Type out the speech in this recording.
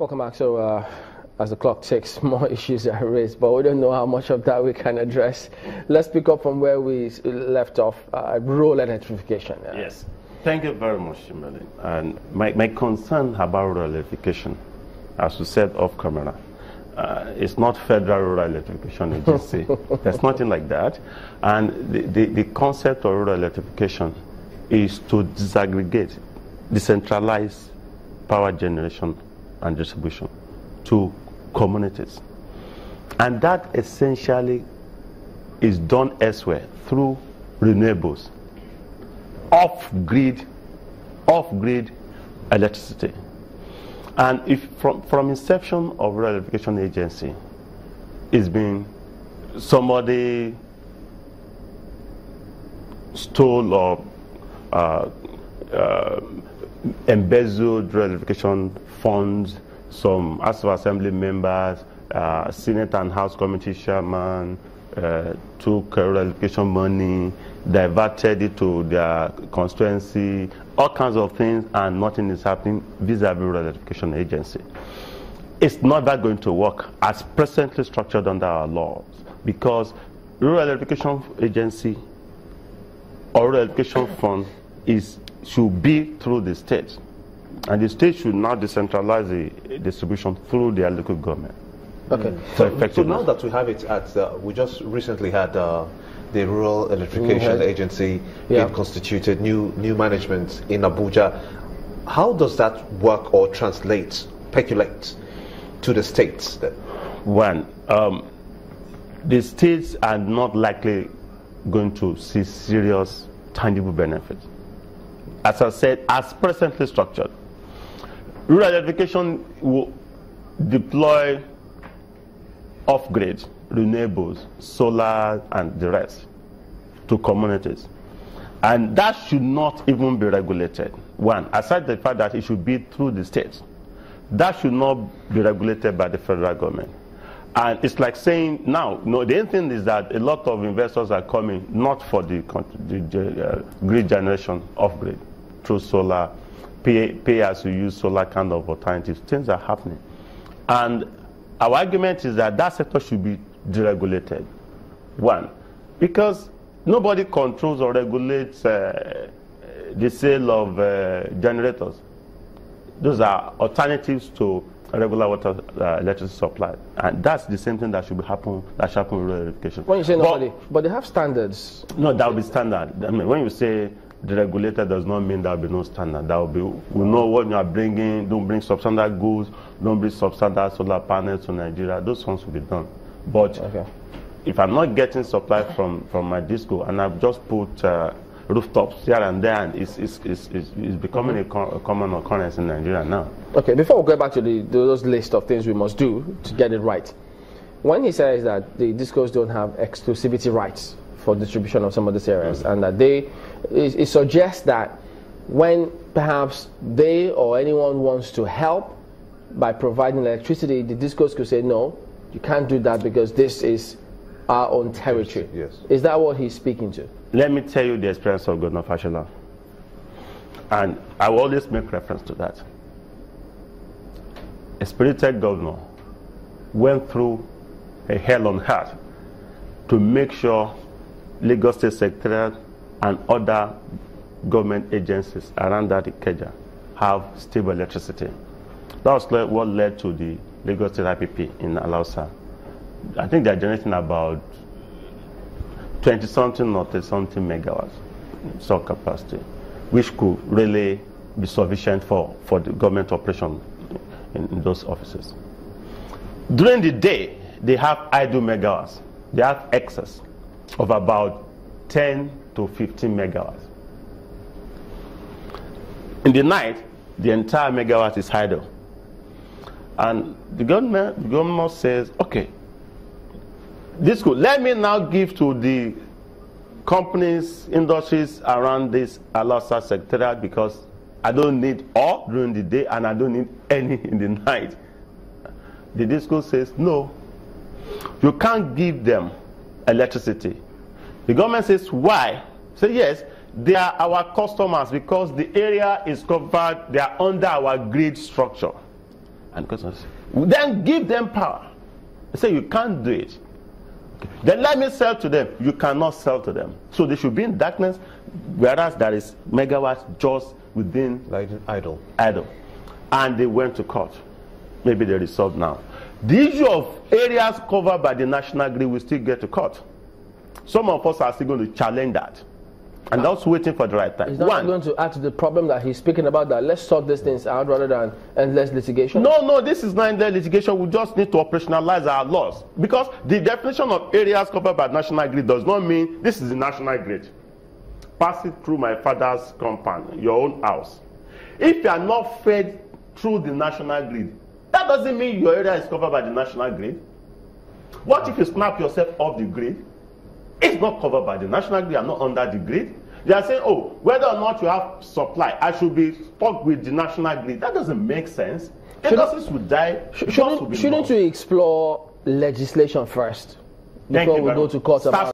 Welcome back. So, as the clock ticks, more issues are raised, but we don't know how much of that we can address. Let's pick up from where we left off, rural electrification. Yes. Thank you very much, Shimeli. And my concern about rural electrification, as you said off camera, it's not Federal Rural Electrification Agency. There's nothing like that. And the concept of rural electrification is to disaggregate, decentralize power generation and distribution to communities. And that essentially is done elsewhere through renewables, off-grid electricity. And if from inception of rural electrification agency, it's been somebody stole or embezzled rural electrification funds, some House of Assembly members, Senate and House Committee chairman took rural electrification money, diverted it to their constituency, all kinds of things, and nothing is happening vis-a-vis rural electrification agency. It's not that going to work as presently structured under our laws, because rural electrification agency or rural electrification fund should be through the state, and the state should now decentralize the distribution through their local government. Okay. So now that we have it at, we just recently had the Rural Electrification Agency being constituted, new management in Abuja. How does that work or translate, percolate to the states then? One, the states are not likely going to see serious, tangible benefits. As I said, as presently structured, rural electrification will deploy off-grid, renewables, solar, and the rest to communities. And that should not even be regulated. One, aside the fact that it should be through the states, that should not be regulated by the federal government. And it's like saying now, the only thing is that a lot of investors are coming not for the grid generation off-grid, through solar, pay as you use solar kind of alternatives. Things are happening. And our argument is that that sector should be deregulated. One, because nobody controls or regulates the sale of generators. Those are alternatives to regular water electricity supply, and that's the same thing that should happen in rural electrification. When you say nobody, but they have standards. No, that will be standard. I mean, when you say deregulated, does not mean there will be no standard. There will be. We know what you are bringing. Don't bring substandard goods. Don't bring substandard solar panels to Nigeria. Those ones will be done. But if I'm not getting supply from my disco, and I've just put rooftops here and there, and it's becoming a common occurrence in Nigeria now. Okay, before we go back to those list of things we must do to get it right, when he says that the discos don't have exclusivity rights for distribution of some of these areas, and that it suggests that when perhaps they or anyone wants to help by providing electricity, the discos could say, no, you can't do that because this is our own territory. Yes. Is that what he's speaking to? Let me tell you the experience of Governor Fashola. And I will always make reference to that. A spirited governor went through a hell on earth to make sure Lagos State Secretariat and other government agencies around that Ikeja have stable electricity. That was what led to the Lagos State IPP in Alausa. I think they're generating about 20-something or 30-something megawatts solar capacity, which could really be sufficient for the government operation in those offices. During the day, they have idle megawatts. They have excess of about 10 to 15 megawatts. In the night, the entire megawatt is idle. And the government says, okay, this could let me now give to the companies, industries around this Alausa secretariat, because I don't need all during the day and I don't need any in the night. The disco says, no, you can't give them electricity. The government says, why? Say, yes, they are our customers because the area is covered, they are under our grid structure. And then give them power. Say you can't do it. Okay. Then let me sell to them. You cannot sell to them. So they should be in darkness, whereas there is megawatts just within idle. And they went to court. Maybe they resolved now. The issue of areas covered by the national grid will still get to court. Some of us are still going to challenge that. And that's waiting for the right time. Is that going to add to the problem that he's speaking about, that let's sort these things out rather than endless litigation? No, this is not endless litigation. We just need to operationalize our laws. Because the definition of areas covered by national grid does not mean this is the national grid. Pass it through my father's compound, your own house. If you are not fed through the national grid, that doesn't mean your area is covered by the national grid. What if you snap yourself off the grid? It's not covered by the national grid. I'm not under the grid. They are saying, oh, whether or not you have supply, I should be stuck with the national grid. That doesn't make sense. Industries would die. Shouldn't we explore legislation first before we go to court about